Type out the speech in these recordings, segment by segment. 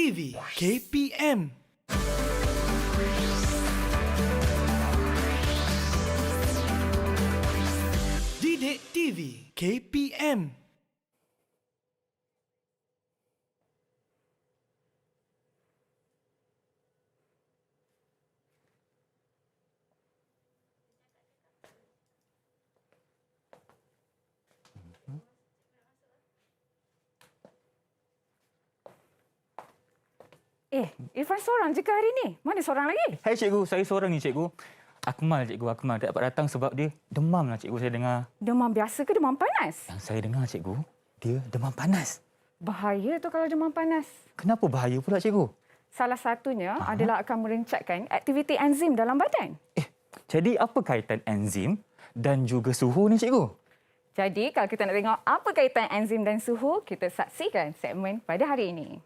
TV KPM. Didik TV KPM. Irfan seorang je ke hari ni? Mana seorang lagi? Hai cikgu, saya seorang ni cikgu. Akmal cikgu, Akmal tak dapat datang sebab dia demam lah cikgu, saya dengar. Demam biasa ke demam panas? Yang saya dengar cikgu, dia demam panas. Bahaya tu kalau demam panas. Kenapa bahaya pula cikgu? Salah satunya adalah akan merencatkan aktiviti enzim dalam badan. Jadi apa kaitan enzim dan juga suhu ni cikgu? Jadi kalau kita nak tengok apa kaitan enzim dan suhu, kita saksikan segmen pada hari ini.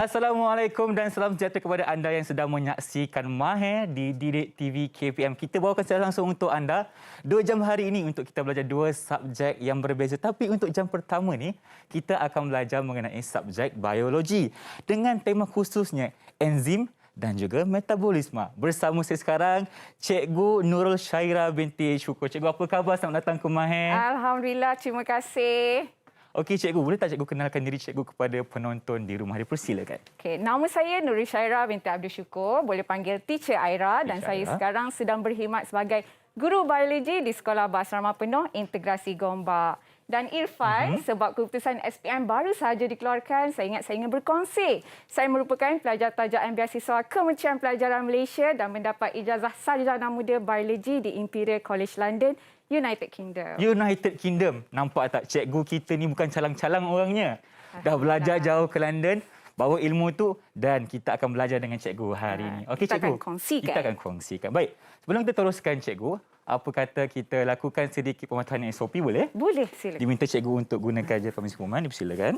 Assalamualaikum dan salam sejahtera kepada anda yang sedang menyaksikan Mahir di Didik TV KPM. Kita bawakan secara langsung untuk anda 2 jam hari ini untuk kita belajar 2 subjek yang berbeza. Tapi untuk jam pertama ni, kita akan belajar mengenai subjek biologi dengan tema khususnya enzim dan juga metabolisme. Bersama saya sekarang, Cikgu Nurul Syairah binti Syukur. Cikgu, apa khabar? Selamat datang ke Mahir. Alhamdulillah, terima kasih. Okey cikgu, boleh tak cikgu kenalkan diri cikgu kepada penonton di rumah? Dipersilakan. Okey, nama saya Nurul Syairah binti Abdul Syukur. Boleh panggil Teacher Aira dan saya sekarang sedang berkhidmat sebagai guru biologi di Sekolah Berasrama Penuh Integrasi Gombak. Dan Irfan, sebab keputusan SPM baru sahaja dikeluarkan, saya ingin berkongsi. Saya merupakan pelajar tajaan beasiswa Kementerian Pelajaran Malaysia dan mendapat ijazah sarjana muda biologi di Imperial College London, United Kingdom. United Kingdom. Nampak tak cikgu kita ni bukan calang-calang orangnya. Dah belajar jauh ke London, bawa ilmu tu dan kita akan belajar dengan cikgu hari ini. Okey cikgu. Kita akan kongsikan. Baik. Sebelum kita teruskan cikgu, apa kata kita lakukan sedikit pematahan SOP boleh? Boleh, silakan. Diminta cikgu untuk gunakan je permisi pengumuman, dipersilakan.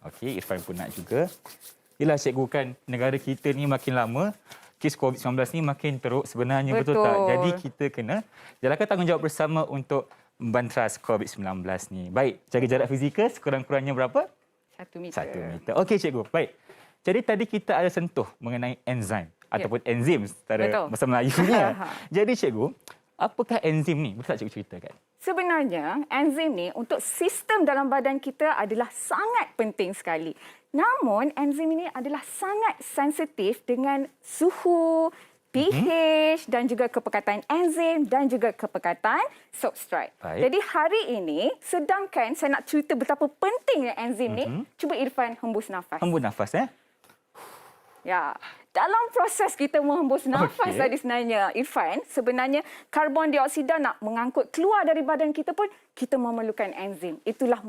Okey, Irfan pun nak juga. Yalah cikgu kan, negara kita ni makin lama kes COVID-19 ni makin teruk sebenarnya, betul tak? Jadi kita kena jalankan tanggungjawab bersama untuk membantras COVID-19 ni. Baik, jaga jarak fizikal sekurang-kurangnya berapa? 1 meter. 1 meter. Okey cikgu, baik. Jadi tadi kita ada sentuh mengenai enzim ataupun enzim secara bahasa Melayunya. Jadi cikgu, apakah enzim ni? Boleh tak cikgu ceritakan? Sebenarnya, enzim ni untuk sistem dalam badan kita adalah sangat penting sekali. Namun, enzim ini adalah sangat sensitif dengan suhu, pH dan juga kepekatan enzim dan juga kepekatan substrat. Jadi hari ini, sedangkan saya nak cerita betapa pentingnya enzim ni, cuba Irfan hembus nafas. Hembus nafas, Ya, dalam proses kita menghembus nafas tadi sebenarnya, Irfan, sebenarnya karbon dioksida nak mengangkut keluar dari badan kita pun, kita memerlukan enzim. Itulah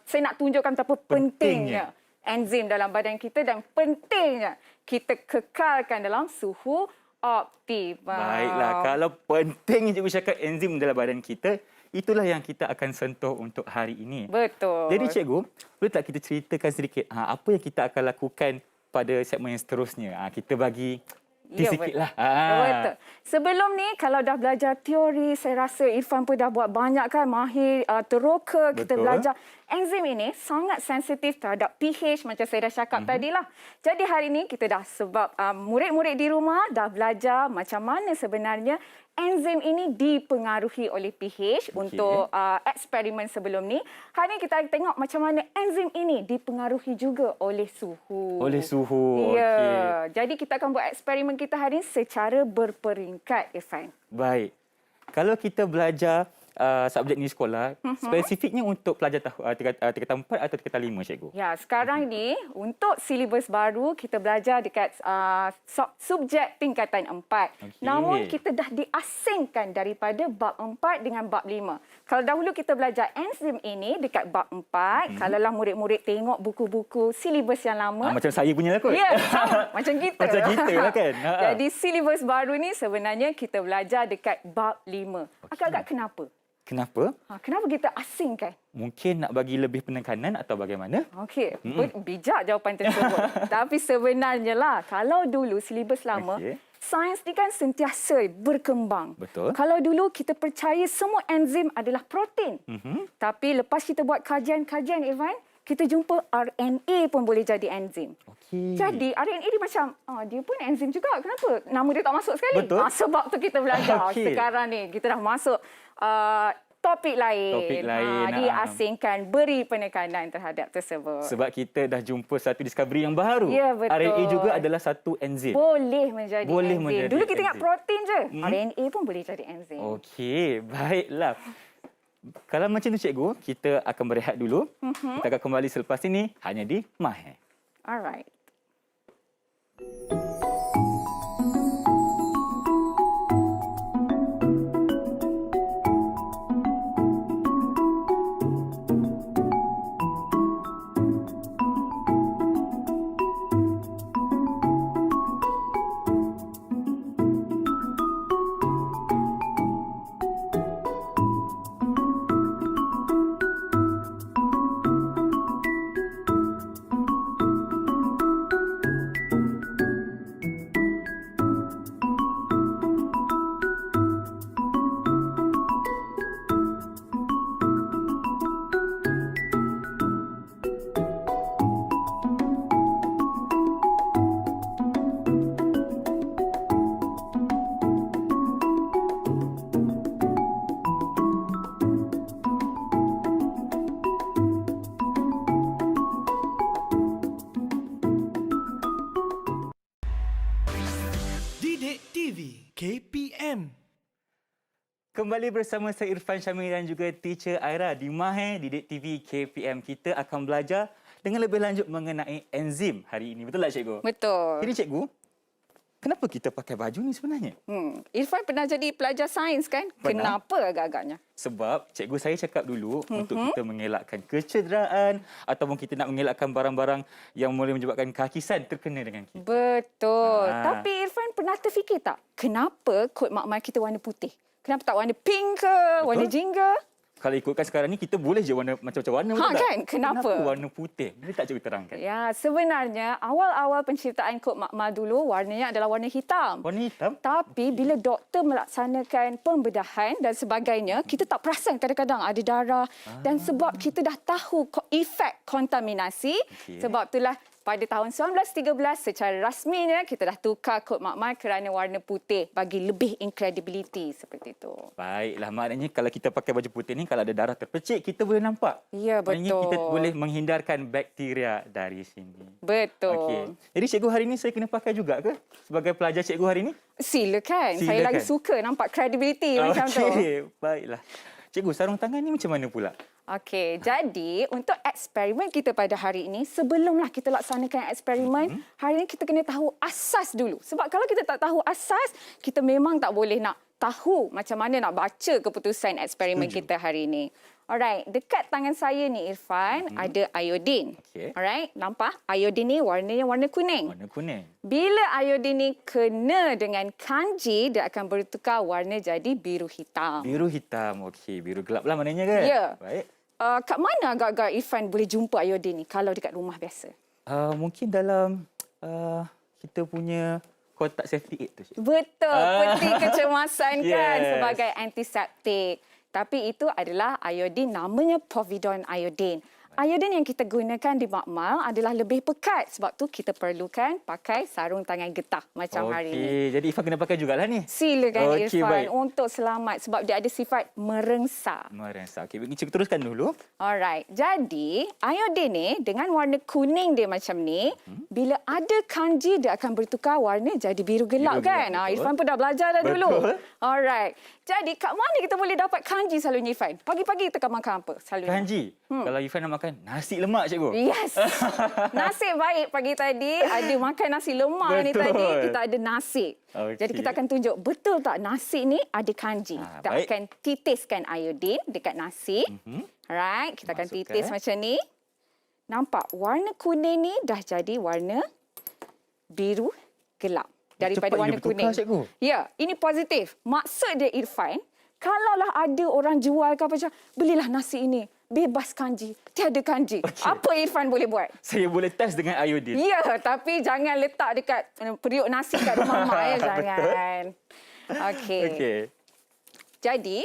saya nak tunjukkan betapa pentingnya enzim dalam badan kita dan pentingnya kita kekalkan dalam suhu optimal. Baiklah, kalau penting cikgu cakap enzim dalam badan kita, itulah yang kita akan sentuh untuk hari ini. Betul. Jadi cikgu, boleh tak kita ceritakan sedikit apa yang kita akan lakukan pada segmen yang seterusnya? Kita bagi sikitlah. Betul. Sebelum ni kalau dah belajar teori, saya rasa Irfan pun dah buat banyak kan, Mahir teroka, kita belajar. Enzim ini sangat sensitif terhadap pH macam saya dah cakap tadilah. Jadi hari ini kita dah sebab murid-murid di rumah dah belajar macam mana sebenarnya enzim ini dipengaruhi oleh pH untuk eksperimen sebelum ni. Hari ini kita tengok macam mana enzim ini dipengaruhi juga oleh suhu. Oleh suhu. Ya. Jadi kita akan buat eksperimen kita hari ini secara berperingkat, Irfan. Baik. Kalau kita belajar subjek ni sekolah, spesifiknya untuk pelajar tingkatan 4 atau tingkatan 5, cikgu? Ya, sekarang ni untuk silibus baru kita belajar dekat subjek tingkatan 4. Okey. Namun kita dah diasingkan daripada bab 4 dengan bab 5. Kalau dahulu kita belajar enzim ini dekat bab 4, kalaulah murid-murid tengok buku-buku silibus yang lama. Macam saya punya lah kot. Ya, sama. Macam kita. Macam kita lah kan. Jadi silibus baru ni sebenarnya kita belajar dekat bab 5. Agak-agak kenapa? Kenapa? Kenapa kita asingkan? Mungkin nak bagi lebih penekanan atau bagaimana? Okey, bijak jawapan tersebut. Tapi sebenarnya lah, kalau dulu silibus lama, sains ni kan sentiasa berkembang. Betul. Kalau dulu kita percaya semua enzim adalah protein. Tapi lepas kita buat kajian-kajian, Irfan, kita jumpa RNA pun boleh jadi enzim. Okey. Jadi RNA dia macam, dia pun enzim juga. Kenapa? Nama dia tak masuk sekali. Betul. Sebab tu kita belajar. Okey. Sekarang ni kita dah masuk topik lain. Topik lain. Diasingkan, beri penekanan terhadap tersebut. Sebab kita dah jumpa satu discovery yang baru. Ya, betul. RNA juga adalah satu enzim. Boleh menjadi Boleh enzim. menjadi Dulu kita ingat enzim. protein je. RNA pun boleh jadi enzim. Okey, baiklah. Kalau macam tu, cikgu, kita akan berehat dulu. Kita akan kembali selepas ini hanya di Mahir. Alright. Didik TV KPM. Kembali bersama saya Irfan Syamil dan juga Teacher Aira di Mahir Didik TV KPM. Kita akan belajar dengan lebih lanjut mengenai enzim hari ini. Betul tak, cikgu? Betul. Jadi, cikgu, kenapa kita pakai baju ni sebenarnya? Irfan pernah jadi pelajar sains kan? Pernah. Kenapa agak-agaknya? Sebab cikgu saya cakap dulu untuk kita mengelakkan kecederaan ataupun kita nak mengelakkan barang-barang yang boleh menyebabkan kakisan terkena dengan kita. Betul. Tapi Irfan pernah terfikir tak? Kenapa kod makmal kita warna putih? Kenapa tak warna pink ke? Warna jingga? Kalau ikutkan sekarang ni, kita boleh je warna macam-macam warna. betul tak? Kan? Kenapa? Warna putih? Boleh tak cikgu terangkan? Ya, sebenarnya awal-awal penciptaan kod makmal dulu warnanya adalah warna hitam. Warna hitam? Tapi bila doktor melaksanakan pembedahan dan sebagainya, kita tak perasan kadang-kadang ada darah. Dan sebab kita dah tahu efek kontaminasi, sebab itulah pada tahun 1913 secara rasminya kita dah tukar kod makmal kerana warna putih bagi lebih incredibility seperti itu. Baiklah, maknanya kalau kita pakai baju putih ni, kalau ada darah terpercik, kita boleh nampak. Ya, Maknanya betul. kita boleh menghindarkan bakteria dari sini. Betul. Okey. Jadi cikgu hari ni saya kena pakai juga ke? Sebagai pelajar cikgu hari ni? Silakan. Saya Silakan. lagi suka nampak credibility macam tu. Okey, baiklah. Cikgu, sarung tangan ni macam mana pula? Okey, jadi untuk eksperimen kita pada hari ini, sebelumlah kita laksanakan eksperimen, hari ini kita kena tahu asas dulu. Sebab kalau kita tak tahu asas, kita memang tak boleh nak tahu macam mana nak baca keputusan eksperimen kita hari ini. Alright, dekat tangan saya ni Irfan, ada iodin. Okey. Alright, nampak? Iodin ni warnanya warna kuning. Warna kuning. Bila iodin ni kena dengan kanji, dia akan bertukar warna jadi biru hitam. Biru hitam. Okey, biru gelap lah maknanya kan? Ya. Baik. Kat mana agak-agak Irfan boleh jumpa iodin ni kalau dekat rumah biasa? Mungkin dalam kita punya kotak safety aid tu, cikgu. Betul, peti kecemasan kan Yes. sebagai antiseptik. Tapi itu adalah iodin, namanya povidone iodine. Iodin yang kita gunakan di makmal adalah lebih pekat. Sebab tu kita perlukan pakai sarung tangan getah macam hari ini. Jadi Irfan kena pakai jugalah ni. Silakan Irfan baik. untuk selamat sebab dia ada sifat merengsa. Merengsa. Okey, kita teruskan dulu. Alright. Jadi, iodin ni dengan warna kuning dia macam ni, bila ada kanji dia akan bertukar warna jadi biru gelap Biru kan? gelap, betul. Irfan pun dah belajar dah dulu. Betul. Alright. Jadi, kat mana kita boleh dapat kanji selalunya Irfan? Pagi-pagi kita akan makan apa selalunya? Kanji. Kalau Irfan nak makan nasi lemak, cikgu. Yes. Nasib baik pagi tadi ada makan nasi lemak ni Betul. tadi. Kita ada nasi. Okey. Jadi kita akan tunjuk betul tak nasi ni ada kanji. Kita baik. akan titiskan iodin dekat nasi. Alright, kita akan Masukkan. titis macam ni. Nampak warna kuning ni dah jadi warna biru gelap daripada Cepat warna dia bertukar, kuning. cikgu. Ya, ini positif. Maksud dia Irfan, kalaulah ada orang jual ke apa macam, belilah nasi ini. Bebas kanji, tiada kanji. Okey. Apa Irfan boleh buat? Saya boleh test dengan iodin. Ya, tapi jangan letak dekat periuk nasi kat rumah mak ya, jangan. Okey. Okey. Jadi,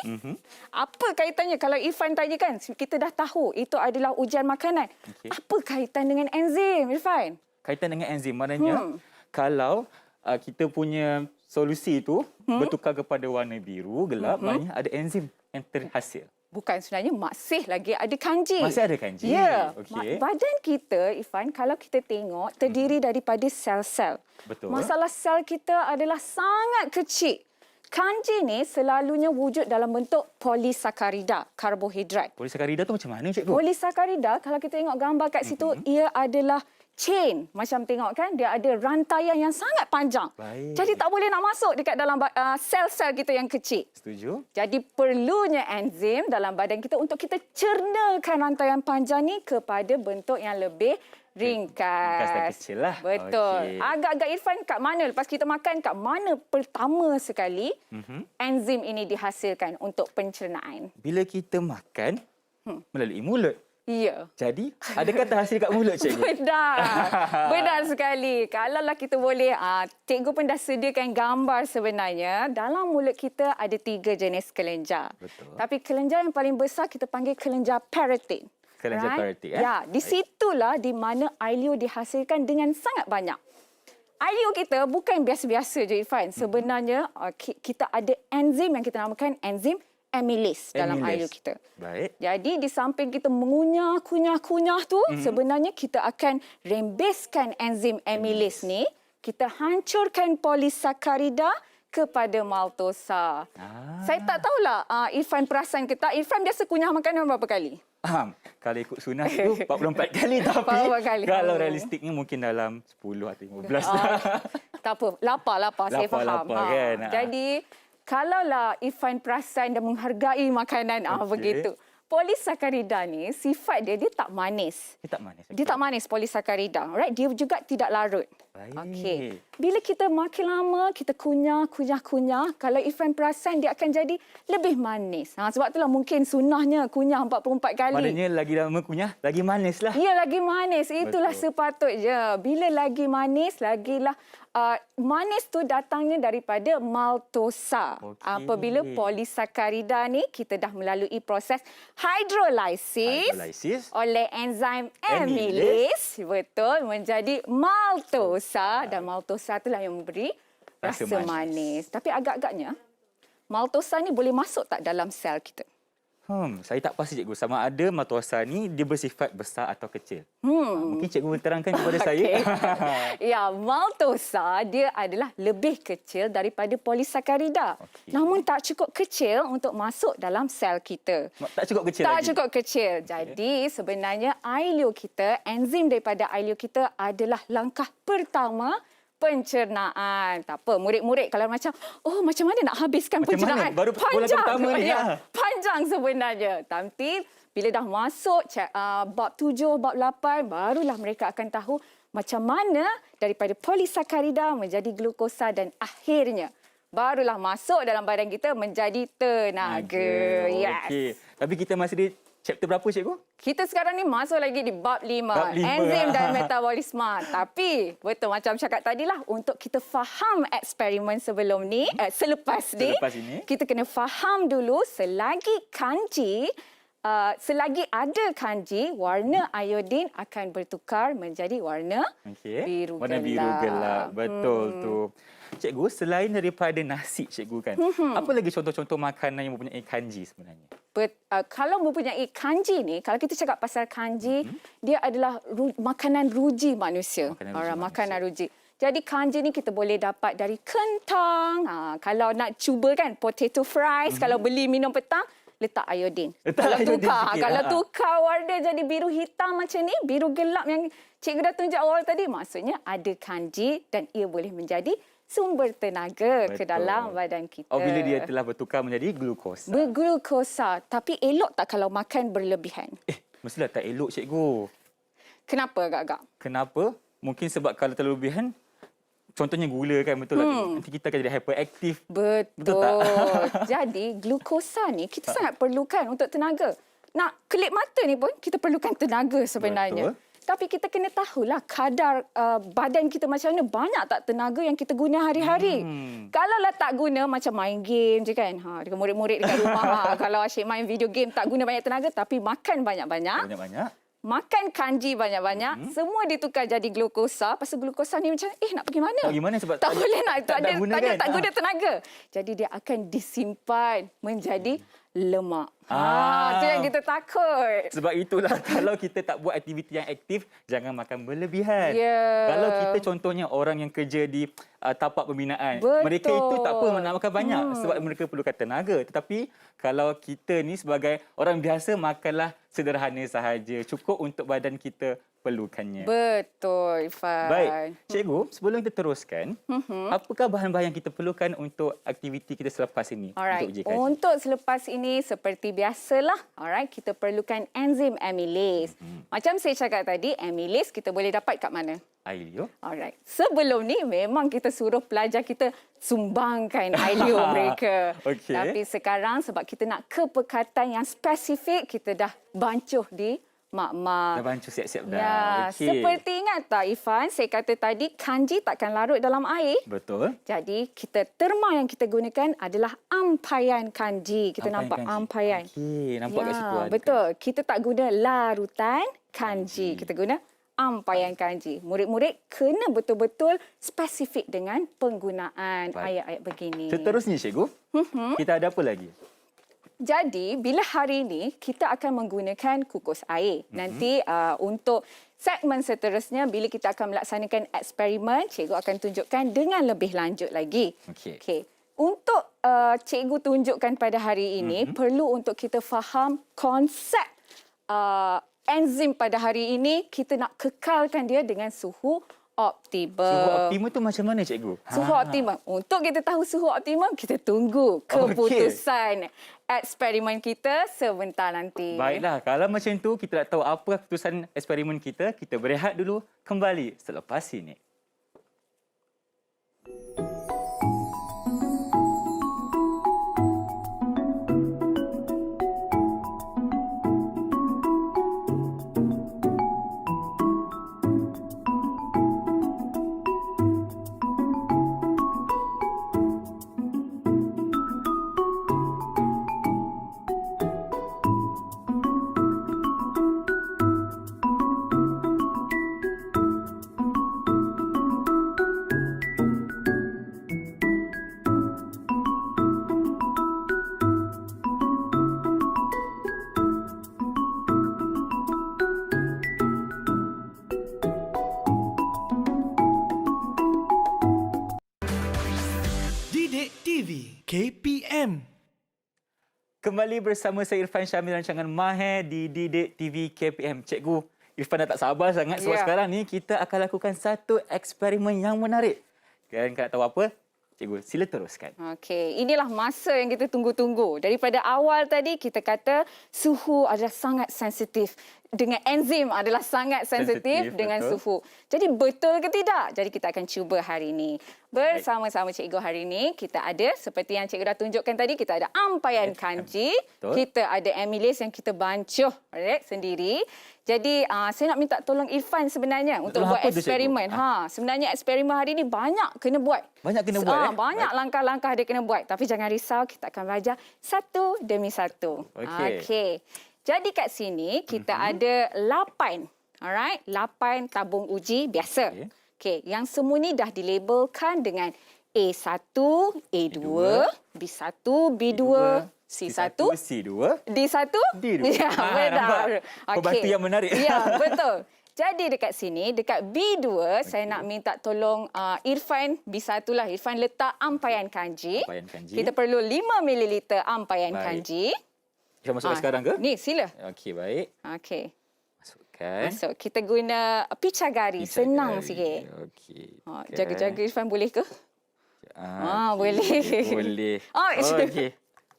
apa kaitannya kalau Irfan tanya kan, kita dah tahu itu adalah ujian makanan. Okey. Apa kaitan dengan enzim, Irfan? Kaitan dengan enzim, maknanya kalau kita punya solusi itu bertukar kepada warna biru gelap, maknanya ada enzim yang terhasil. Bukan sebenarnya masih lagi ada kanji. Masih ada kanji? Ya. Okey. Badan kita, Irfan, kalau kita tengok, terdiri daripada sel-sel. Betul. Masalah sel kita adalah sangat kecil. Kanji ni selalunya wujud dalam bentuk polisakarida, karbohidrat. Polisakarida tu macam mana, cikgu? Polisakarida, kalau kita tengok gambar kat situ, ia adalah chain. Macam tengok kan, dia ada rantaian yang sangat panjang. Baik. Jadi tak boleh nak masuk dekat dalam sel-sel kita yang kecil. Setuju? Jadi perlunya enzim dalam badan kita untuk kita cernakan rantaian panjang ni kepada bentuk yang lebih ringkas. Ringkas dan kecil lah. Betul. Okey. Agak-agak Irfan kat mana lepas kita makan, kat mana pertama sekali enzim ini dihasilkan untuk pencernaan? Bila kita makan, melalui mulut. Ya. Jadi, adakah terhasil kat mulut, cikgu? Benar. Benar sekali. Kalaulah kita boleh, cikgu pun dah sediakan gambar sebenarnya. Dalam mulut kita ada 3 jenis kelenjar. Betul. Tapi kelenjar yang paling besar kita panggil kelenjar parotid. Kelenjar parotid, Ya, di situlah di mana ailio dihasilkan dengan sangat banyak. Ailio kita bukan biasa-biasa je Irfan. Sebenarnya kita ada enzim yang kita namakan enzim amylase dalam ailio kita. Baik. Jadi di samping kita mengunyah tu, sebenarnya kita akan rembeskan enzim amylase ni, kita hancurkan polisakarida kepada maltosa. Saya tak tahulah Irfan perasan ke tak, Irfan biasa kunyah makanan berapa kali? Kalau ikut sunnah tu 44 kali, tapi 44 kali. kalau realistiknya mungkin dalam 10 atau 15. Tak apa, lapar saya faham. Lapar kan. Jadi kalaulah Irfan perasan dan menghargai makanan Okey. begitu. Polisakarida ni sifat dia tak manis. Dia tak manis. Dia tak manis polisakarida. Right? Dia juga tidak larut. Baik. Okey. Bila kita makin lama, kita kunyah. Kalau Irfan perasan, dia akan jadi lebih manis. Sebab itulah mungkin sunnahnya kunyah 44 kali. Maknanya lagi lama kunyah, lagi manis lah. Ya, lagi manis. Itulah Betul. sepatutnya. Bila lagi manis, lagilah manis tu datangnya daripada maltosa. Okey. Apabila polisakarida ni kita dah melalui proses hidrolisis oleh enzim amylase, betul, menjadi maltosa, dan maltosa itulah yang memberi rasa Rasa manis. Tapi agak-agaknya maltosa ni boleh masuk tak dalam sel kita? Saya tak pasti, cikgu, sama ada maltosa ni dia bersifat besar atau kecil. Mungkin cikgu boleh terangkan kepada saya. Ya, maltosa dia adalah lebih kecil daripada polisakarida. Okey. Namun tak cukup kecil untuk masuk dalam sel kita. Tak cukup kecil Tak lagi. cukup kecil. Jadi sebenarnya ailio kita, enzim daripada ailio kita adalah langkah pertama pencernaan. Tak apa, murid-murid kalau macam mana nak habiskan Macam pencernaan? mana? Baru bulan pertama ni, Ya, panjang sebenarnya. Tapi bila dah masuk bab 7, bab 8, barulah mereka akan tahu macam mana daripada polisakarida menjadi glukosa dan akhirnya barulah masuk dalam badan kita menjadi tenaga. Yes. Okey. Tapi kita masih di chapter berapa, cikgu? Kita sekarang ni masuk lagi di bab 5. Bab 5. Enzim dan metabolisme. Tapi betul macam cakap tadilah, untuk kita faham eksperimen sebelum ni, selepas Selepas ini. kita kena faham dulu selagi kanji selagi ada kanji, warna iodin akan bertukar menjadi warna biru warna gelap. biru gelap. Betul tu. Cikgu, selain daripada nasi, cikgu kan, apa lagi contoh-contoh makanan yang mempunyai kanji sebenarnya? Kalau mempunyai kanji ni, kalau kita cakap pasal kanji, dia adalah makanan ruji manusia. Makanan ruji. Jadi kanji ni kita boleh dapat dari kentang. Kalau nak cuba kan, potato fries, kalau beli minum petang, letak iodin. Kalau tukar warna jadi biru hitam macam ni, biru gelap yang cikgu dah tunjuk awal tadi, maksudnya ada kanji dan ia boleh menjadi sumber tenaga ke dalam badan kita. Bila dia telah bertukar menjadi glukosa. Berglukosa. Tapi elok tak kalau makan berlebihan? Mestilah tak elok, cikgu. Kenapa agak-agak? Kenapa? Mungkin sebab kalau terlalu berlebihan, contohnya gula kan, betul tak? Nanti kita akan jadi hyperaktif. Betul tak? Jadi glukosa ni kita sangat perlukan untuk tenaga. Nak kelip mata ni pun kita perlukan tenaga sebenarnya. Betul. Tapi kita kena tahulah kadar badan kita macam mana, banyak tak tenaga yang kita guna hari-hari. Kalaulah tak guna macam main game je kan. Dengan murid-murid dekat rumah. Kalau asyik main video game tak guna banyak tenaga tapi makan banyak-banyak. Makan kanji banyak-banyak, semua ditukar jadi glukosa. Lepas tu glukosa ni macam, nak pergi mana? Gimana sebab tak boleh nak, tak guna kan? tenaga. Jadi dia akan disimpan menjadi lemak. Itu yang kita takut. Sebab itulah kalau kita tak buat aktiviti yang aktif, jangan makan berlebihan. Yeah. Kalau kita contohnya orang yang kerja di tapak pembinaan, Betul. mereka itu tak apa nak makan banyak sebab mereka perlukan tenaga. Tetapi kalau kita ni sebagai orang biasa, makanlah sederhana sahaja. Cukup untuk badan kita perlukannya. Betul, Irfan. Baik, cikgu, sebelum kita teruskan, apakah bahan-bahan yang kita perlukan untuk aktiviti kita selepas ini? Alright. Untuk uji kaji? Untuk selepas ini, seperti biasalah, alright, kita perlukan enzim amylase. Macam saya cakap tadi, amylase kita boleh dapat kat mana? Ailio. Alright. Sebelum ni memang kita suruh pelajar kita sumbangkan ailio mereka. Tapi sekarang sebab kita nak kepekatan yang spesifik, kita dah bancuh di mak-mak. Dah bancuh siap-siap dah. Ya, seperti ingat tak Irfan, saya kata tadi kanji takkan larut dalam air. Betul. Jadi terma yang kita gunakan adalah ampaian kanji. Kita nampak ampaian. Nampak kat situ ada. Betul. Kita tak guna larutan kanji. Kita guna ampaian kanji. Murid-murid kena betul-betul spesifik dengan penggunaan ayat-ayat begini. Seterusnya, cikgu, kita ada apa lagi? Jadi, bila hari ini kita akan menggunakan kukus air. Nanti untuk segmen seterusnya, bila kita akan melaksanakan eksperimen, cikgu akan tunjukkan dengan lebih lanjut lagi. Okey. Untuk cikgu tunjukkan pada hari ini, perlu untuk kita faham konsep enzim pada hari ini. Kita nak kekalkan dia dengan suhu optimum. Suhu optimum tu macam mana, cikgu? Suhu optimum. Untuk kita tahu suhu optimum, kita tunggu keputusan eksperimen kita sebentar nanti. Baiklah, kalau macam tu kita nak tahu apa keputusan eksperimen kita berehat dulu, kembali selepas ini. Didik TV KPM. Kembali bersama saya Irfan Syamil, rancangan Mahir di Didik TV KPM. Cikgu, Irfan dah tak sabar sangat sebab sekarang ni kita akan lakukan satu eksperimen yang menarik. Dan nak tahu apa? Cikgu, sila teruskan. Okey, inilah masa yang kita tunggu-tunggu. Daripada awal tadi kita kata suhu adalah sangat sensitif. Dengan enzim adalah sangat sensitif dengan suhu. Jadi betul ke tidak? Jadi kita akan cuba hari ini. Bersama-sama cikgu hari ini, kita ada seperti yang cikgu dah tunjukkan tadi, kita ada ampaian kanji, kita ada amylase yang kita bancuh sendiri. Jadi saya nak minta tolong Irfan sebenarnya untuk buat eksperimen. Sebenarnya eksperimen hari ini banyak kena buat. Banyak kena buat. Banyak langkah-langkah dia kena buat. Tapi jangan risau, kita akan belajar satu demi satu. Okey. Jadi kat sini kita ada 8. Alright, 8 tabung uji biasa. Okey, yang semua ni dah dilabelkan dengan A1, A2, B1, B2, C1, C2, D1, D2. Ya, benar. Pembantu yang menarik. Ya, betul. Jadi dekat sini, dekat B2, saya nak minta tolong Irfan, B1 lah. Irfan letak ampaian kanji. Ampaian kanji. Kita perlu 5 ml ampaian Baik. kanji. Kita masukkan sekarang ke? Ni, sila. Okey, baik. Okey. Masukkan. Masuk. Kita guna picagari. Senang sikit. Okey. Jaga-jaga Irfan boleh ke? Boleh. Boleh. Okey.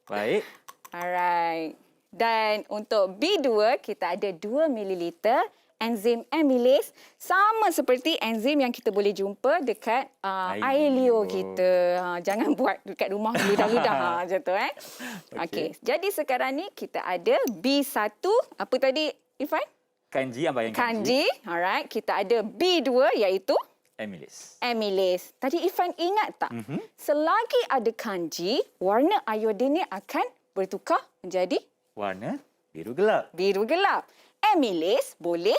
Baik. Alright. Dan untuk B2, kita ada 2 ml enzim amylase. Sama seperti enzim yang kita boleh jumpa dekat air leo kita. Jangan buat dekat rumah ludah-ludah macam tu. Okey. Jadi sekarang ni kita ada B1. Apa tadi, Irfan? Kanji, ampaian Kanji. Alright. Kita ada B2 iaitu amylase. Tadi Irfan ingat tak? Selagi ada kanji, warna iodin ni akan bertukar menjadi warna biru gelap. biru gelap. Amylase boleh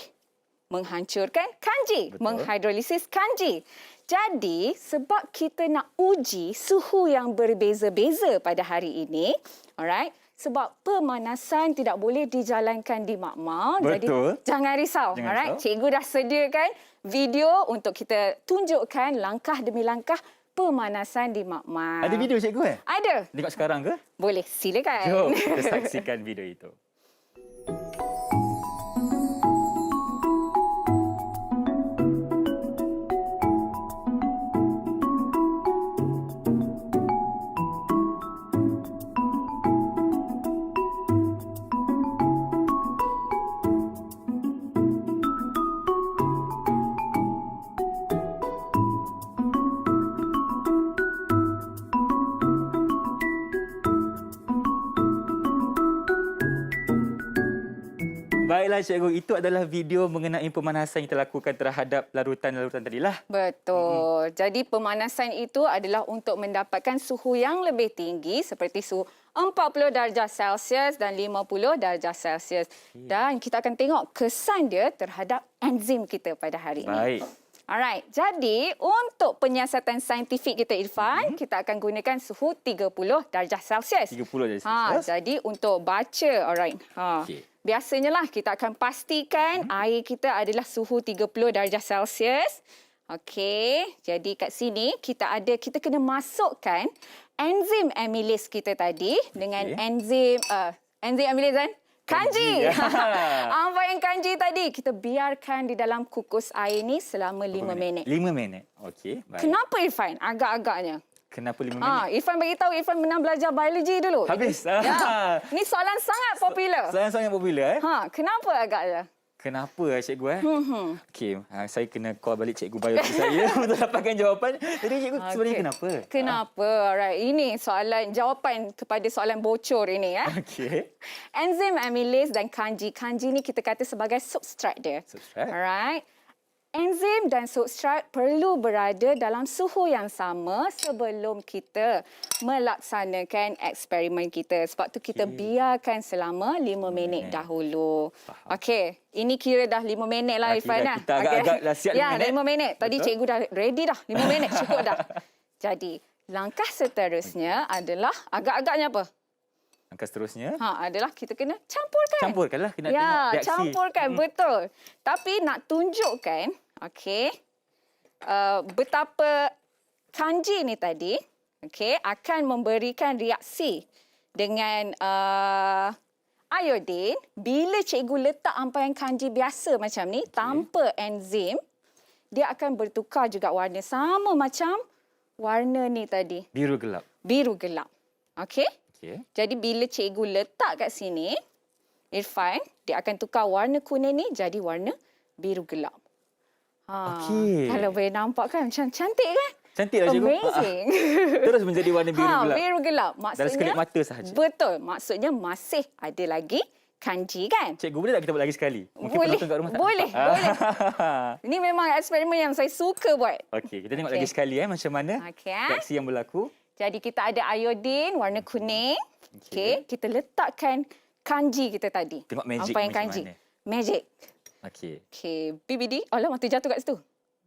menghancurkan kanji, Betul. menghidrolisis kanji. Jadi, sebab kita nak uji suhu yang berbeza-beza pada hari ini, alright, sebab pemanasan tidak boleh dijalankan di makmal. Betul. Jadi, jangan risau. Jangan Alright, risau. cikgu dah sediakan video untuk kita tunjukkan langkah demi langkah pemanasan di makmal. Ada video cikgu Ada. Tengok sekarang ke? Boleh, silakan. Jom kita saksikan video itu. Baiklah cikgu, itu adalah video mengenai pemanasan yang kita lakukan terhadap larutan-larutan tadilah. Betul. Jadi pemanasan itu adalah untuk mendapatkan suhu yang lebih tinggi seperti suhu 40 darjah Celsius dan 50 darjah Celsius. Dan kita akan tengok kesan dia terhadap enzim kita pada hari ini. Baik. Alright, jadi untuk penyiasatan saintifik kita Irfan, kita akan gunakan suhu 30 darjah Celsius. 30 darjah Celsius. Jadi untuk baca, alright. Okey. Biasanya lah kita akan pastikan air kita adalah suhu 30 darjah Celsius. Okey, jadi kat sini kita kena masukkan enzim amylase kita tadi dengan enzim amylase kan? Kanji. Ampaian kanji tadi kita biarkan di dalam kukus air ni selama 5 minit. 5 minit. Okey, baik. Kenapa Irfan agak-agaknya? Kenapa 5 minit? Irfan bagi tahu Irfan pernah belajar biologi dulu. Habis. Ya. Ni soalan sangat popular. Sangat-sangat popular Kenapa agaknya? Kenapa cikgu Okey, saya kena call balik cikgu biologi saya untuk dapatkan jawapan. Jadi cikgu sebenarnya kenapa? Kenapa? Alright, ini soalan jawapan kepada soalan bocor ini Okey. Enzim amylase dan kanji. Kanji ni kita kata sebagai substrat dia. Substrat. Alright. Enzim dan substrat perlu berada dalam suhu yang sama sebelum kita melaksanakan eksperimen kita. Sebab tu kita biarkan selama 5 minit dahulu. Okey, ini kira dah 5 minit lah Irfan. Kita agak-agak dah siap 5 minit. Ya, 5 minit. Tadi Betul. cikgu dah ready dah. 5 minit cukup dah. Jadi, langkah seterusnya adalah agak-agaknya apa? Langkah seterusnya Adalah kita kena campurkan. campurkanlah, kita nak tengok reaksi. Campurkan, betul. Tapi nak tunjukkan, okey, betapa kanji ni tadi, okey, akan memberikan reaksi dengan iodin bila cikgu letak ampaian kanji biasa macam ni, tanpa enzim, dia akan bertukar juga warna. Sama macam warna ni tadi, Biru gelap. biru gelap. Okey? Okey. Jadi bila cikgu letak kat sini, Irfan, dia akan tukar warna kuning ni jadi warna biru gelap. Okey. Kalau boleh nampak kan macam cantik kan? Cantiklah cikgu. Amazing. Terus menjadi warna biru gelap. Biru gelap. Maksudnya, Dalam sekelip mata sahaja. Betul. Maksudnya masih ada lagi kanji kan? Cikgu, boleh tak kita buat lagi sekali? Mungkin Boleh. penonton kat rumah tak Boleh. nampak. Boleh. Ini memang eksperimen yang saya suka buat. Okey, kita tengok Okey. lagi sekali macam mana Okey. reaksi yang berlaku. Jadi kita ada iodin warna kuning. Okey, kita letakkan kanji kita tadi. Tengok magic Apa yang macam kanji? mana. Magic. Okey. Okey, BBD. Alah, mata jatuh kat situ.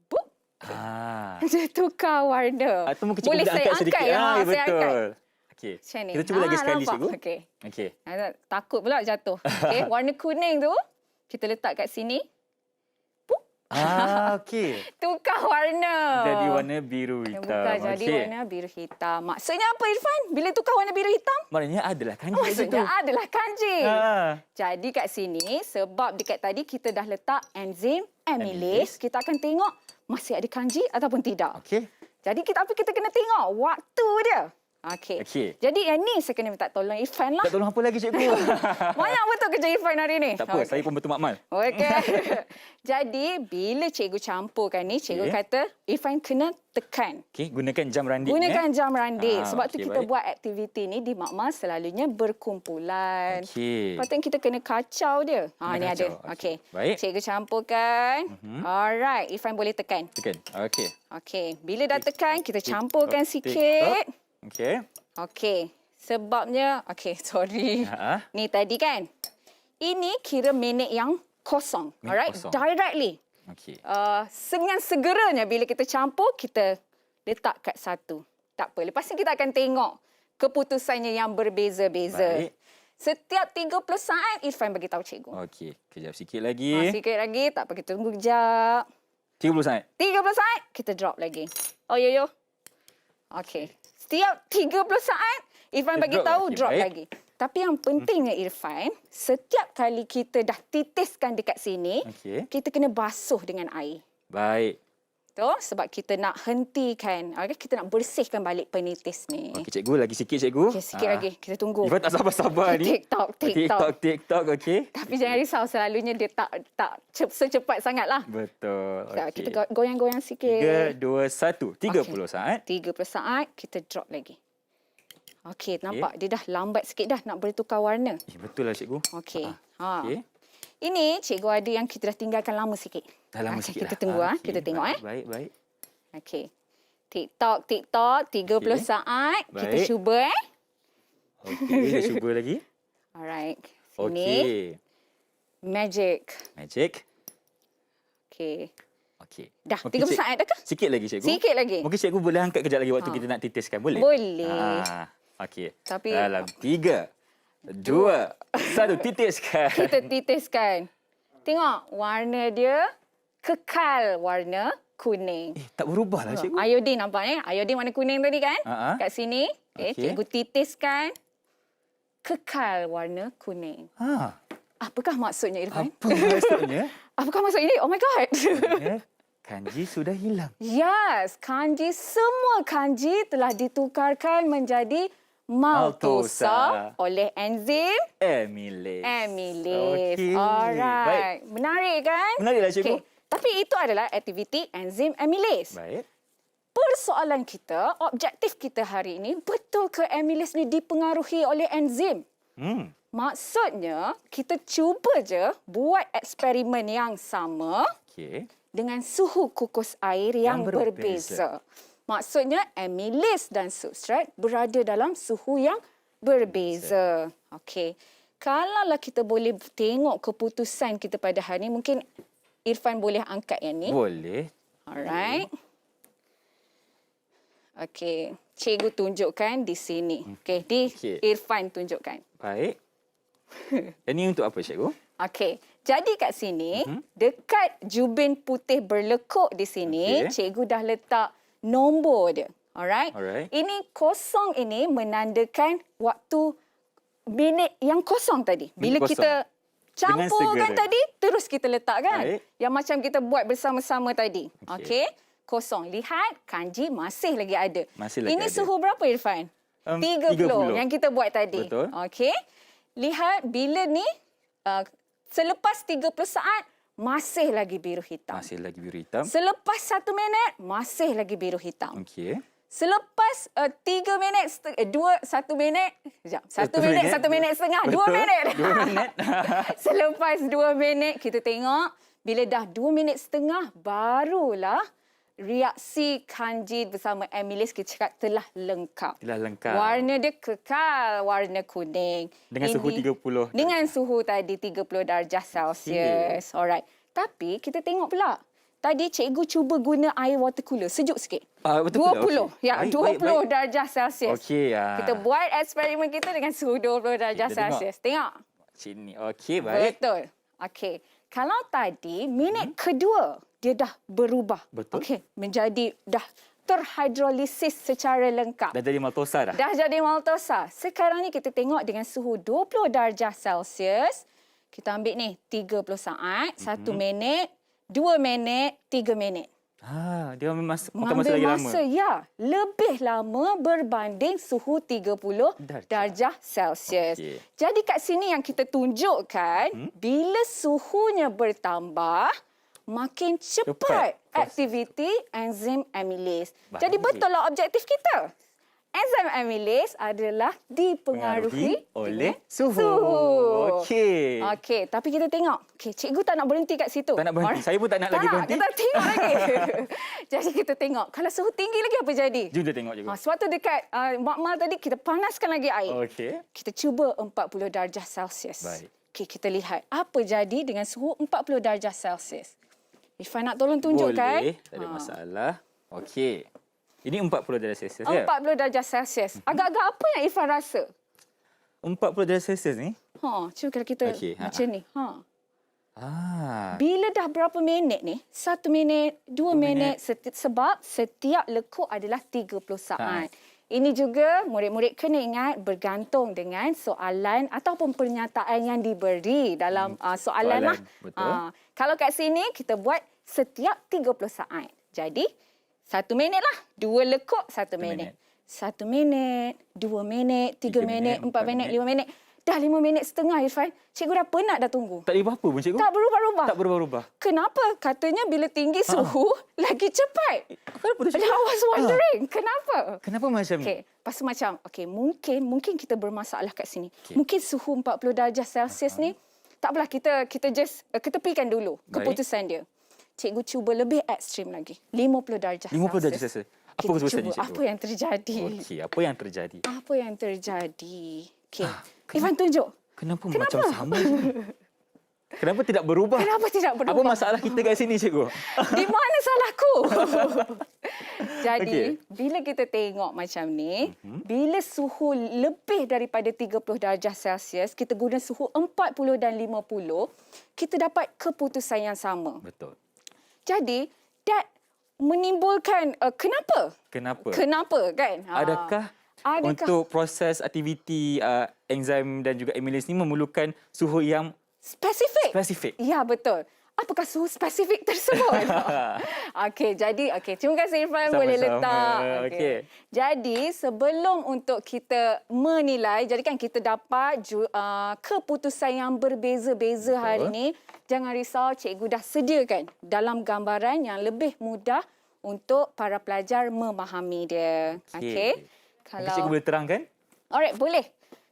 Bup. Dia Dia tukar warna. Atau mungkin cikgu Boleh boleh saya angkat sedikit. angkat? Ya, Saya angkat. betul. Okey. Macam ni. Kita cuba lagi sekali, nampak? cikgu. Okey. Okey. Takut pula jatuh. Okey, warna kuning tu kita letak kat sini. Okey. Tukar warna. Jadi warna biru Yang hitam. bukan jadi Okey. warna biru hitam. Maksudnya apa, Irfan? Bila tukar warna biru hitam? Maknanya adalah kanji kat situ. Maksudnya adalah kanji. Ha. Jadi kat sini, sebab dekat tadi kita dah letak enzim amylase, kita akan tengok masih ada kanji ataupun tidak. Okey. Jadi kita kena tengok waktu dia. Okey. Okey. Jadi yang ni saya kena minta tolong Irfan lah. Tak tolong apa lagi, cikgu? Banyak betul kerja Irfan hari ni. Tak apa, saya pun betul makmal. Okey. Jadi bila cikgu campurkan ni, cikgu Okey. kata Irfan kena tekan. Okey, gunakan jam randik. Gunakan jam randik. Sebab tu okey, kita baik. buat aktiviti ni di makmal selalunya berkumpulan. Okey. Patutnya kita kena kacau dia. Kena Ni ada. kacau. Okey. Baik. Cikgu campurkan. Alright, Irfan boleh tekan. Tekan. Okey. Okey, bila dah tekan, kita campurkan Tik, tok, sikit. tik, tok. Okey. Okey, sebabnya, okey, sorry. Ha. Ni tadi kan, ini kira minit yang kosong. Minit Alright, kosong. directly. Okey. Dengan segeranya bila kita campur, kita letak kat satu. Tak apa, lepas ni kita akan tengok keputusannya yang berbeza-beza. Baik. Setiap 30 saat, Irfan bagi tahu cikgu. Okey, kejap sikit lagi. Sikit lagi, tak apa, kita tunggu kejap. 30 saat. 30 saat, kita drop lagi. Oh, yo. Okey. Setiap 30 saat, Irfan Kita bagi drop tahu lagi, drop baik. lagi. Tapi yang pentingnya Irfan, setiap kali kita dah titiskan dekat sini, Okey. kita kena basuh dengan air. Baik. Tu sebab kita nak hentikan, kita nak bersihkan balik penitis ni. Okey, cikgu, lagi sikit, cikgu. Okey, sikit lagi. Kita tunggu. Ifan tak sabar-sabar ni. TikTok. TikTok, okey. Tapi jangan risau, selalunya dia tak secepat sangatlah. Betul. Okay. Kita Okey. goyang-goyang sikit. 3, 2, 1. 30 saat. 30 saat, kita drop lagi. Okey, nampak dia dah lambat sikit dah nak bertukar warna. Betul lah, cikgu. Okey. Okey. Ini cikgu ada yang kita dah tinggalkan lama sikit. Dah lama Okey, sikit kita dah. tunggu Okey, kita tengok baik, Baik. Okey. TikTok 30 Okey. saat. Kita Baik. cuba Okey, dah cuba lagi. Alright. Sini. Okey. Magic. Magic. Okey. Okey. Dah Okey, 30 saat dah ke? Sikit lagi, cikgu. Sikit lagi. Mungkin cikgu boleh angkat kejap lagi waktu kita nak titiskan. Boleh? Boleh. Okey. Tapi- dalam 3, 2, 1, titiskan. Kita titiskan. Tengok warna dia kekal warna kuning. Tak berubah lah, cikgu. Iodin nampak ni? Iodin warna kuning tadi kan? Ha-ha. Kat sini. Okey. Cikgu titiskan. Kekal warna kuning. Ha. Apakah maksudnya, Irfan? Apa maksudnya? Apakah maksud ini? Oh my God. Ya, kanji sudah hilang. Yes, kanji, semua kanji telah ditukarkan menjadi maltosa Maltosa. oleh enzim Amylase. amylase. Okey. Alright. Menarik kan? Menariklah, cikgu. Okey. Tapi itu adalah aktiviti enzim amylase. Baik. Persoalan kita, objektif kita hari ini, betul ke amylase ni dipengaruhi oleh enzim? Maksudnya, kita cuba je buat eksperimen yang sama Okey. dengan suhu kukus air yang Yang berbeza. berbeza. Maksudnya, amylase dan substrat berada dalam suhu yang berbeza. Okey. Kalaulah kita boleh tengok keputusan kita pada hari ini, mungkin Irfan boleh angkat yang ni. Boleh. Alright. Okey. Cikgu tunjukkan di sini. Okey, di Okey. Irfan tunjukkan. Baik. Ini untuk apa, cikgu? Okey. Jadi kat sini, dekat jubin putih berlekuk di sini, Okey. cikgu dah letak nombor dia. Alright? Alright. Ini kosong ini menandakan waktu minit yang kosong tadi. Bila Minit kosong. kita Dengan campurkan segera. tadi, terus kita letak kan? Baik. Yang macam kita buat bersama-sama tadi. Okey. Okey? Kosong. Lihat, kanji masih lagi ada. Masih lagi ini ada. suhu berapa, Irfan? 30. yang kita buat tadi. Betul. Okey. Lihat, bila ni, selepas 30 saat, masih lagi biru hitam. Masih lagi biru hitam. Selepas 1 minit, masih lagi biru hitam. Okey. Selepas 3 minit, 1 minit, sekejap. 1 minit, 1 minit setengah, 2 Betul. minit. 2 minit. Selepas 2 minit, kita tengok bila dah 2 minit setengah, barulah reaksi Kanjit bersama Emilis kita cakap telah lengkap. Telah lengkap. Warna dia kekal warna kuning. Dengan suhu 30. Dengan suhu tadi 30 darjah Celsius. Alright. Tapi kita tengok pula. Tadi cikgu cuba guna air water cooler sejuk sikit. Betul 20. pula. Ya, Baik, 20 baik. darjah Celsius. Okey. Kita buat eksperimen kita dengan suhu 20 darjah Kita tengok. Celsius. Tengok. Sini. Okey, baik. Betul. Okey. Kalau tadi minit kedua dia dah berubah. Betul. Okey, menjadi dah terhidrolisis secara lengkap. Dah jadi maltosa dah. Dah jadi maltosa. Sekarang ni kita tengok dengan suhu 20 darjah Celsius. Kita ambil ni 30 saat, 1 minit, 2 minit, 3 minit. Dia makan masa Mengambil lagi masa, lama. ya. Lebih lama berbanding suhu 30 darjah Celsius. Okey. Jadi kat sini yang kita tunjukkan, bila suhunya bertambah, makin cepat aktiviti enzim amylase. Jadi Baik. betul lah objektif kita. Enzim amylase adalah dipengaruhi oleh dengan suhu. Okey. Okey, tapi kita tengok. Okey, cikgu tak nak berhenti kat situ. Tak nak berhenti. Saya pun tak nak lagi berhenti. Kita tengok lagi. Jadi kita tengok. Kalau suhu tinggi lagi apa jadi? Jom kita tengok, cikgu. Sebab tu dekat makmal tadi kita panaskan lagi air. Okey. Kita cuba 40 darjah Celsius. Baik. Okey, kita lihat apa jadi dengan suhu 40 darjah Celsius. Irfan nak tolong tunjukkan. Boleh. Tak ada masalah. Okey. Ini 40 darjah Celsius ya? 40 darjah Celsius. Agak-agak apa yang Irfan rasa? 40 darjah Celsius ni? Cuba kalau kita Okey, macam ni. Ah. Bila dah berapa minit ni? 1 minit, 2 minit. Sebab setiap lekuk adalah 30 saat. Ini juga murid-murid kena ingat bergantung dengan soalan ataupun pernyataan yang diberi dalam soalan lah. Betul. Kalau kat sini kita buat setiap 30 saat. Jadi 1 minit lah. 2 lekuk 1 minit. 1 minit, 2 minit, 3 minit, 4 minit, 5 minit. Dah 5 minit setengah Irfan. Cikgu dah penat dah tunggu. Tak ada apa-apa pun, cikgu? Tak berubah-ubah. Tak berubah-ubah. Kenapa? Katanya bila tinggi suhu lagi cepat. Kenapa tu, cikgu? I was wondering, kenapa? Kenapa macam ni? Okey, lepas tu macam, mungkin kita bermasalah kat sini. Mungkin suhu 40 darjah Celsius ni, tak apalah, kita just ketepikan dulu keputusan dia. Cikgu cuba lebih ekstrim lagi. 50 darjah 50 darjah Celsius. Apa Kita keputusannya, cuba cikgu? apa yang terjadi. Okey, apa yang terjadi? Apa yang terjadi? Okey, Irfan tunjuk. Kenapa macam sama? Kenapa tidak berubah? Kenapa tidak berubah? Apa masalah kita kat sini, cikgu? Di mana salahku? Jadi, Okey. bila kita tengok macam ni, bila suhu lebih daripada 30 darjah Celsius, kita guna suhu 40 dan 50, kita dapat keputusan yang sama. Betul. Jadi, that menimbulkan kenapa? Kenapa? Kan? Adakah untuk proses aktiviti enzim dan juga amylase ni memerlukan suhu yang spesifik? Ya, betul. Apakah suhu spesifik tersebut? Okey, jadi terima kasih Irfan boleh letak. Okey. Jadi sebelum untuk kita menilai, jadi kan kita dapat keputusan yang berbeza-beza hari ini. Jangan risau, cikgu dah sediakan dalam gambaran yang lebih mudah untuk para pelajar memahami dia. Okey. Kalau cikgu boleh terangkan? Alright, boleh.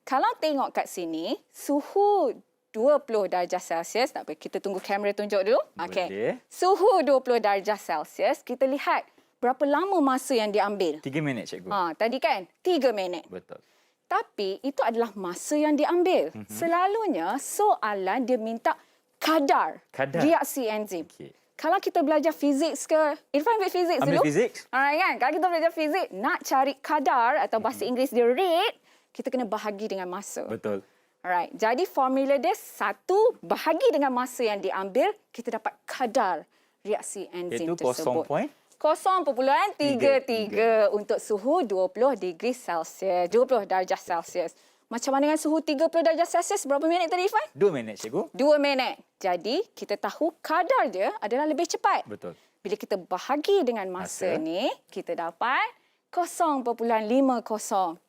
Kalau tengok kat sini, suhu 20 darjah Celsius. Tak apa, kita tunggu kamera tunjuk dulu. Okey. Boleh. Suhu 20 darjah Celsius, kita lihat berapa lama masa yang diambil. 3 minit, cikgu. Tadi kan 3 minit. Betul. Tapi itu adalah masa yang diambil. Selalunya soalan dia minta kadar reaksi enzim. Okey. Kalau kita belajar fizik ke, Irfan ambil fizik dulu. Ambil fizik. Alright kan? Kalau kita belajar fizik, nak cari kadar atau bahasa Inggeris dia rate, kita kena bahagi dengan masa. Betul. Alright. Jadi formula dia 1 bahagi dengan masa yang diambil, kita dapat kadar reaksi enzim tersebut. 0.33 untuk suhu 20 degree Celsius, 20 darjah Celsius. Macam mana dengan suhu 30 darjah Celsius? Berapa minit tadi, Irfan? 2 minit, cikgu. 2 minit. Jadi, kita tahu kadar dia adalah lebih cepat. Betul. Bila kita bahagi dengan masa ni, kita dapat 0.50.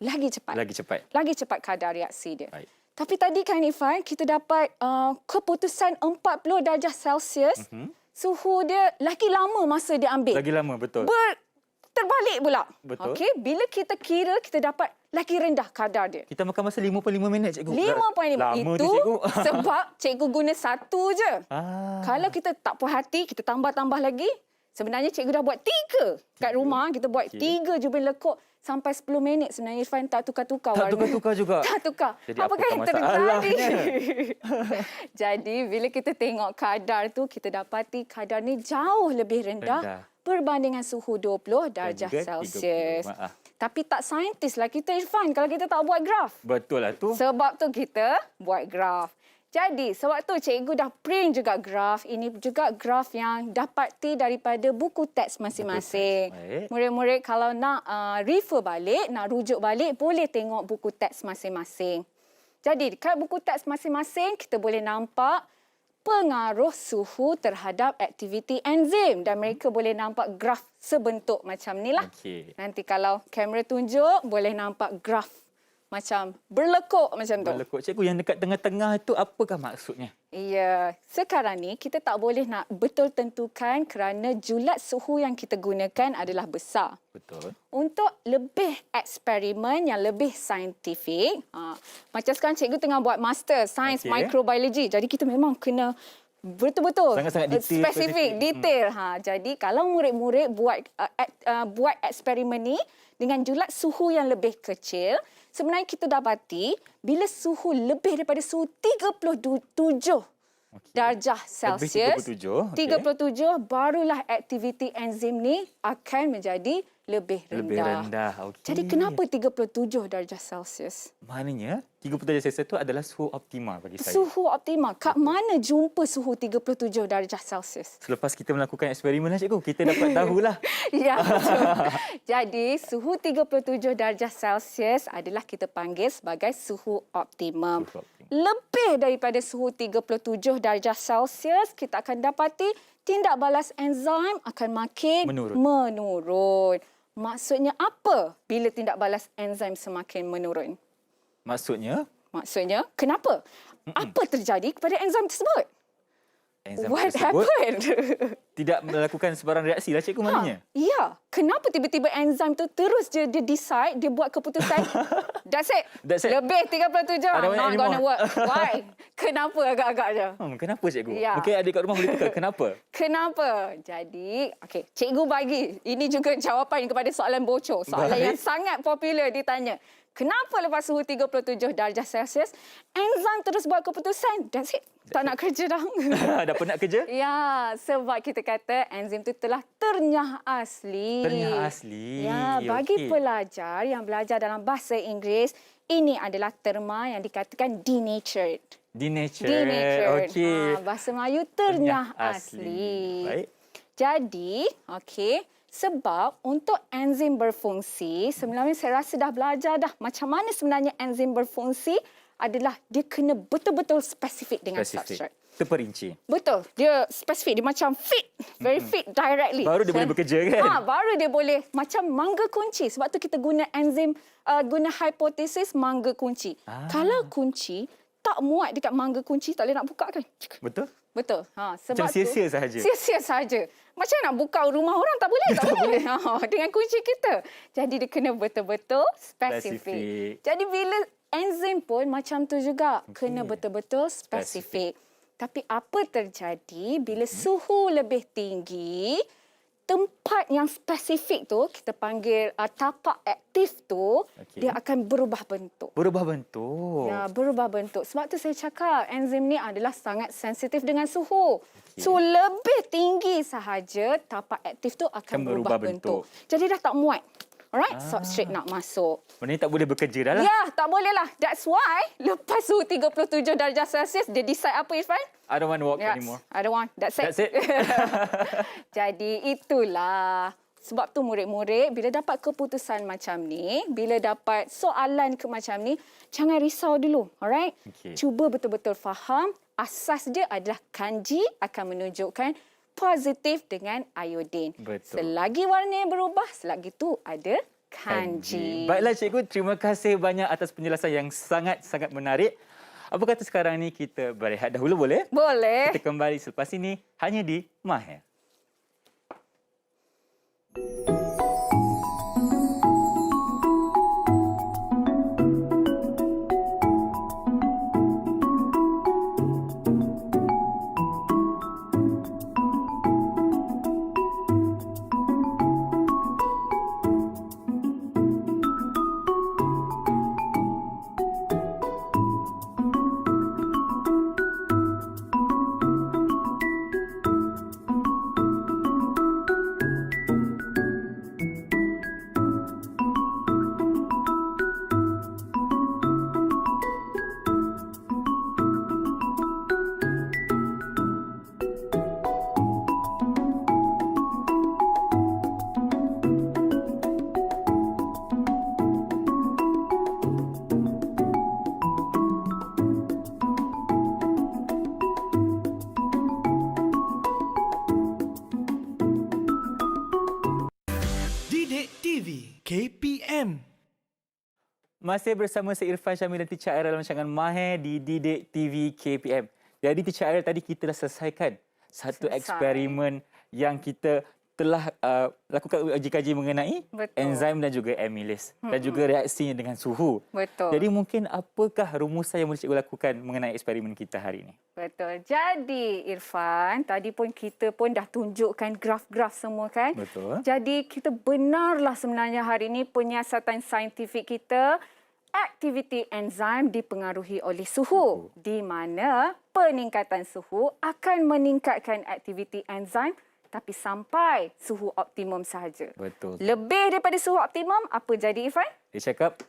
Lagi cepat. Lagi cepat kadar reaksi dia. Baik. Tapi tadi kan, Irfan, kita dapat keputusan 40 darjah Celsius. Suhu dia lagi lama masa dia ambil. Lagi lama, betul. Terbalik pula. Betul. Okey, bila kita kira, kita dapat lagi rendah kadar dia. Kita makan masa 55 minit, cikgu. 5.5. Lama Itu tu, cikgu. sebab cikgu guna 1 je. Ah. Kalau kita tak puas hati, kita tambah-tambah lagi, Sebenarnya cikgu dah buat 3 kat rumah. Kita buat 3 jubin lekuk sampai 10 minit. Sebenarnya Irfan tak tukar-tukar Tak warna. tukar-tukar juga. Tak tukar. Jadi Apa apakah yang masalahnya? terjadi? Jadi bila kita tengok kadar tu, kita dapati kadar ni jauh lebih rendah, Rendah. berbandingan suhu 20 darjah juga Celsius. 30. Maaf. Tapi tak saintis lah kita Irfan kalau kita tak buat graf. Betul lah tu. Sebab tu kita buat graf. Jadi, sebab tu cikgu dah print juga graf. Ini juga graf yang dapati daripada buku teks masing-masing. Baik. Murid-murid kalau nak refer balik, nak rujuk balik, boleh tengok buku teks masing-masing. Jadi, dekat buku teks masing-masing, kita boleh nampak pengaruh suhu terhadap aktiviti enzim. Dan mereka boleh nampak graf sebentuk macam ni lah. Okey. Nanti kalau kamera tunjuk, boleh nampak graf macam berlekuk macam tu. Berlekuk. Cikgu, yang dekat tengah-tengah itu apakah maksudnya? Ya, sekarang ni kita tak boleh nak betul tentukan kerana julat suhu yang kita gunakan adalah besar. Betul. Untuk lebih eksperimen yang lebih saintifik, macam sekarang cikgu tengah buat master Sains Okey. Microbiology. Jadi kita memang kena betul-betul Sangat-sangat detail, spesifik, detail. Jadi kalau murid-murid buat eksperimen ni dengan julat suhu yang lebih kecil, sebenarnya kita dapati bila suhu lebih daripada suhu 37 darjah Celsius, 37, okey. 37 barulah aktiviti enzim ni akan menjadi lebih rendah. Lebih rendah. Okey. Jadi kenapa 37 darjah Celsius? Maknanya 37 darjah Celsius itu adalah suhu optimal bagi saya. Suhu optimal. Kat mana jumpa suhu 37 darjah Celsius? Selepas kita melakukan eksperimen lah cikgu, kita dapat tahulah. Ya, betul. Jadi, suhu 37 darjah Celsius adalah kita panggil sebagai suhu optimum. Suhu optimum. Lebih daripada suhu 37 darjah Celsius, kita akan dapati tindak balas enzim akan makin menurun. Maksudnya apa bila tindak balas enzim semakin menurun? Maksudnya, Kenapa? Apa terjadi kepada enzim tersebut? enzim What tersebut happened? tidak melakukan sebarang reaksi lah cikgu maknanya. Ya. Kenapa tiba-tiba enzim tu terus dia decide, dia buat keputusan, that's it. That's it. Lebih 37, I don't want not anymore. gonna work. Why? Kenapa agak-agaknya? Kenapa cikgu? Ya. Mungkin adik kat rumah boleh teka. Kenapa? Kenapa? Jadi, okey, cikgu bagi. Ini juga jawapan kepada soalan bocor. Soalan Baik. yang sangat popular ditanya. Kenapa lepas suhu 37 darjah Celsius, enzim terus buat keputusan? That's it. Tak nak kerja dah. Dah penat kerja? Ya, sebab kita kata enzim itu telah ternyah asli. Ternyah asli. Ya, bagi Okey. pelajar yang belajar dalam bahasa Inggeris, ini adalah terma yang dikatakan denatured. Denatured. Denatured. Okey. Bahasa Melayu ternyah asli. Baik. Jadi, okey, sebab untuk enzim berfungsi, sebenarnya saya rasa dah belajar dah macam mana sebenarnya enzim berfungsi adalah dia kena betul-betul spesifik dengan substrate. Terperinci. Betul. Dia spesifik. Dia macam fit. Very fit directly. Baru dia boleh bekerja kan? Baru dia boleh. Macam mangga kunci. Sebab tu kita guna enzim, guna hipotesis mangga kunci. Kalau kunci tak muat dekat mangga kunci, tak boleh nak buka kan? Betul? Betul. Sebab Macam sia-sia sahaja. Sia-sia sahaja. Macam nak buka rumah orang tak boleh. Tak boleh. Dengan kunci kita. Jadi dia kena betul-betul spesifik. Jadi bila enzim pun macam tu juga. Kena betul-betul spesifik. Tapi apa terjadi bila suhu lebih tinggi, tempat yang spesifik tu, kita panggil tapak aktif tu, Okey. dia akan berubah bentuk. Berubah bentuk. Ya, berubah bentuk. Sebab tu saya cakap enzim ni adalah sangat sensitif dengan suhu. So, lebih tinggi sahaja tapak aktif tu akan berubah bentuk. Jadi dah tak muat. Alright, substrate nak masuk. Maknanya tak boleh bekerja dah lah. Ya, tak boleh lah. That's why lepas suhu 37 darjah Celsius, dia decide apa, Irfan? I don't want to walk Yes, anymore. I don't want. That's it. That's it. Jadi itulah. Sebab tu murid-murid bila dapat keputusan macam ni, bila dapat soalan macam ni, jangan risau dulu. Alright? Okey. Cuba betul-betul faham. Asas dia adalah kanji akan menunjukkan positif dengan iodin. Betul. Selagi warna yang berubah, selagi tu ada kanji. Baiklah cikgu, terima kasih banyak atas penjelasan yang sangat-sangat menarik. Apa kata sekarang ni kita berehat dahulu boleh? Boleh. Kita kembali selepas ini hanya di Mahir. masih bersama saya Irfan Syamil dan Teacher Aira dalam rancangan Mahir di Didik TV KPM. Jadi Teacher Aira, tadi kita dah selesaikan satu eksperimen yang kita telah lakukan uji kaji mengenai enzim dan juga amylase dan juga reaksinya dengan suhu. Betul. Jadi mungkin apakah rumusan yang boleh cikgu lakukan mengenai eksperimen kita hari ini? Betul. Jadi Irfan, tadi pun kita pun dah tunjukkan graf-graf semua kan? Betul. Jadi kita benarlah sebenarnya hari ini penyiasatan saintifik kita, aktiviti enzim dipengaruhi oleh suhu. Di mana peningkatan suhu akan meningkatkan aktiviti enzim tapi sampai suhu optimum sahaja. Betul. Lebih daripada suhu optimum, apa jadi Irfan? Dia cakap,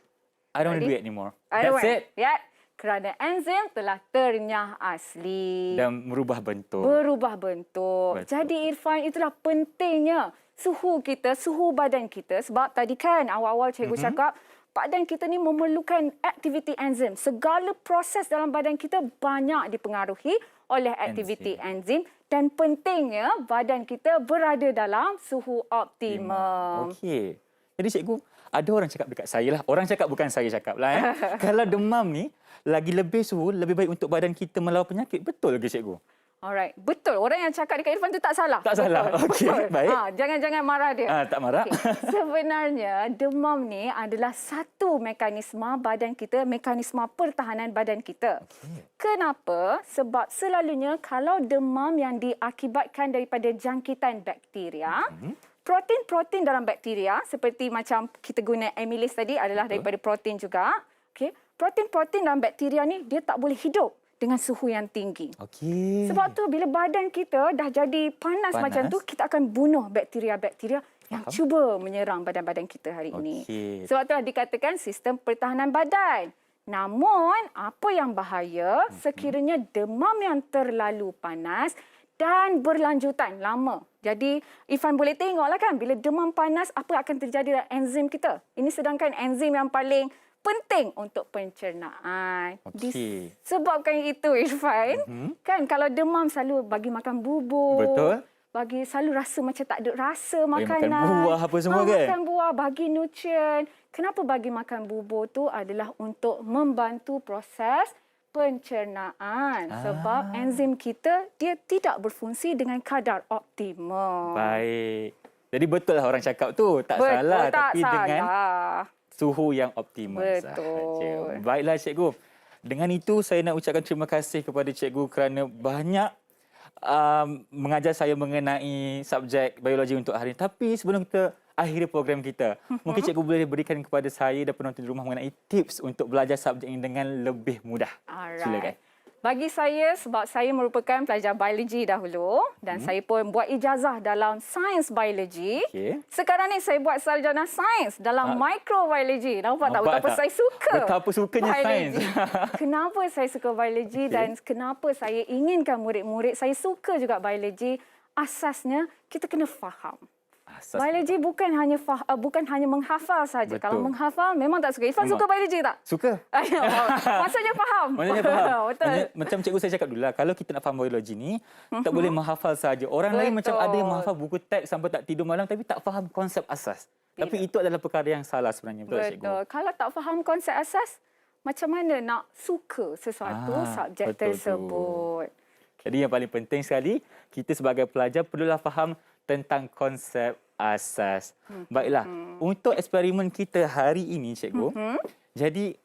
I don't want to do it anymore. I don't That's want. it. Ya, kerana enzim telah ternyah asli. Dan merubah bentuk. Berubah bentuk. Betul. Jadi Irfan, itulah pentingnya suhu kita, suhu badan kita. Sebab tadi kan awal-awal cikgu cakap, badan kita ni memerlukan aktiviti enzim. Segala proses dalam badan kita banyak dipengaruhi oleh aktiviti enzim. Dan pentingnya badan kita berada dalam suhu optimum. Okey. Jadi cikgu, ada orang cakap dekat saya lah. Orang cakap bukan saya cakap lah. Kalau demam ni, lagi lebih suhu, lebih baik untuk badan kita melawan penyakit. Betul ke cikgu? Alright, betul. Orang yang cakap dekat Irfan tu tak salah. Tak salah. Okey, baik. Jangan marah dia. Tak marah. Okay. Sebenarnya demam ni adalah satu mekanisme badan kita, mekanisme pertahanan badan kita. Okay. Kenapa? Sebab selalunya kalau demam yang diakibatkan daripada jangkitan bakteria, protein-protein dalam bakteria seperti macam kita guna amylase tadi adalah daripada protein juga. Okay. Protein-protein dalam bakteria ni dia tak boleh hidup dengan suhu yang tinggi. Okey. Sebab tu bila badan kita dah jadi panas macam tu, kita akan bunuh bakteria-bakteria yang cuba menyerang badan-badan kita hari ini. Sebab itulah dikatakan sistem pertahanan badan. Namun, apa yang bahaya sekiranya demam yang terlalu panas dan berlanjutan lama. Jadi, Irfan boleh tengoklah kan, bila demam panas, apa akan terjadi dalam enzim kita. Ini sedangkan enzim yang paling penting untuk pencernaan. Disebabkan itu Irfan, kan kalau demam selalu bagi makan bubur. Betul. Bagi selalu rasa macam tak ada rasa makanan. Makan buah apa semua kan? Makan buah, bagi nutrien. Kenapa bagi makan bubur tu adalah untuk membantu proses pencernaan. Sebab enzim kita dia tidak berfungsi dengan kadar optimum. Baik. Jadi betul lah orang cakap tu. Tak salah. Tak tapi salah. Dengan suhu yang optimal sahaja. Baiklah cikgu. Dengan itu saya nak ucapkan terima kasih kepada cikgu kerana banyak mengajar saya mengenai subjek biologi untuk hari ini. Tapi sebelum kita akhiri program kita, mungkin cikgu boleh berikan kepada saya dan penonton di rumah mengenai tips untuk belajar subjek ini dengan lebih mudah. Silakan. Bagi saya, sebab saya merupakan pelajar biologi dahulu dan saya pun buat ijazah dalam sains biologi. Sekarang ni saya buat sarjana sains dalam microbiology. Nampak tak betapa saya suka betapa sukanya sains. Kenapa saya suka biologi dan kenapa saya inginkan murid-murid saya suka juga biologi? Asasnya kita kena faham. Biologi bukan hanya menghafal saja. Kalau menghafal memang tak suka. Irfan suka biologi tak? Suka. Maksudnya faham. Maksudnya faham. Betul. Macam cikgu saya cakap dulu lah, kalau kita nak faham biologi ni, tak boleh menghafal saja. Orang lain macam ada yang menghafal buku teks sampai tak tidur malam tapi tak faham konsep asas. Tapi itu adalah perkara yang salah sebenarnya. Betul, cikgu? Kalau tak faham konsep asas, macam mana nak suka sesuatu subjek tersebut? Jadi yang paling penting sekali, kita sebagai pelajar perlulah faham tentang konsep asas. Baiklah, untuk eksperimen kita hari ini, cikgu, jadi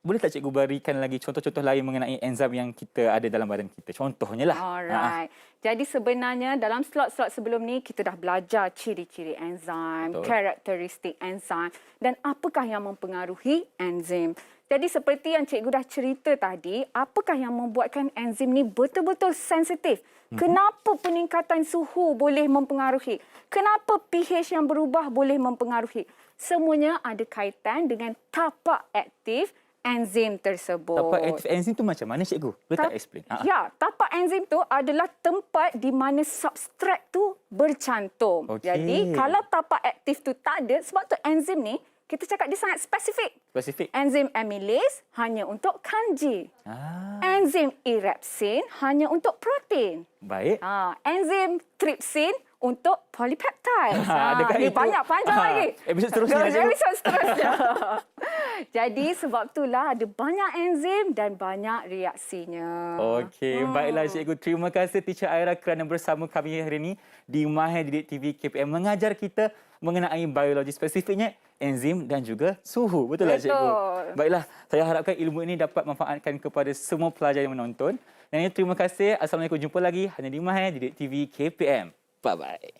boleh tak cikgu berikan lagi contoh-contoh lain mengenai enzim yang kita ada dalam badan kita? Contohnya lah. Alright. Jadi sebenarnya dalam slot-slot sebelum ni kita dah belajar ciri-ciri enzim, karakteristik enzim dan apakah yang mempengaruhi enzim. Jadi seperti yang cikgu dah cerita tadi, apakah yang membuatkan enzim ni betul-betul sensitif? Kenapa peningkatan suhu boleh mempengaruhi? Kenapa pH yang berubah boleh mempengaruhi? Semuanya ada kaitan dengan tapak aktif enzim tersebut. Tapak aktif enzim tu macam mana, cikgu? Boleh tak explain? Ya, tapak enzim tu adalah tempat di mana substrat tu bercantum. Jadi kalau tapak aktif tu tak ada, sebab tu enzim ni kita cakap dia sangat spesifik. Enzim amylase hanya untuk kanji. Enzim erepsin hanya untuk protein. Baik. Enzim trypsin untuk polypeptide. Adakah Ni itu- banyak panjang lagi. Episod seterusnya, cikgu. Episod seterusnya. Jadi sebab itulah ada banyak enzim dan banyak reaksinya. Okey, baiklah cikgu. Terima kasih Teacher Aira kerana bersama kami hari ini di Mahir Didik TV KPM mengajar kita mengenai biologi, spesifiknya enzim dan juga suhu. Betul tak cikgu? Betul. Baiklah, saya harapkan ilmu ini dapat manfaatkan kepada semua pelajar yang menonton. Dan ini terima kasih. Assalamualaikum. Jumpa lagi hanya di Mahir Didik TV KPM. Bye-bye.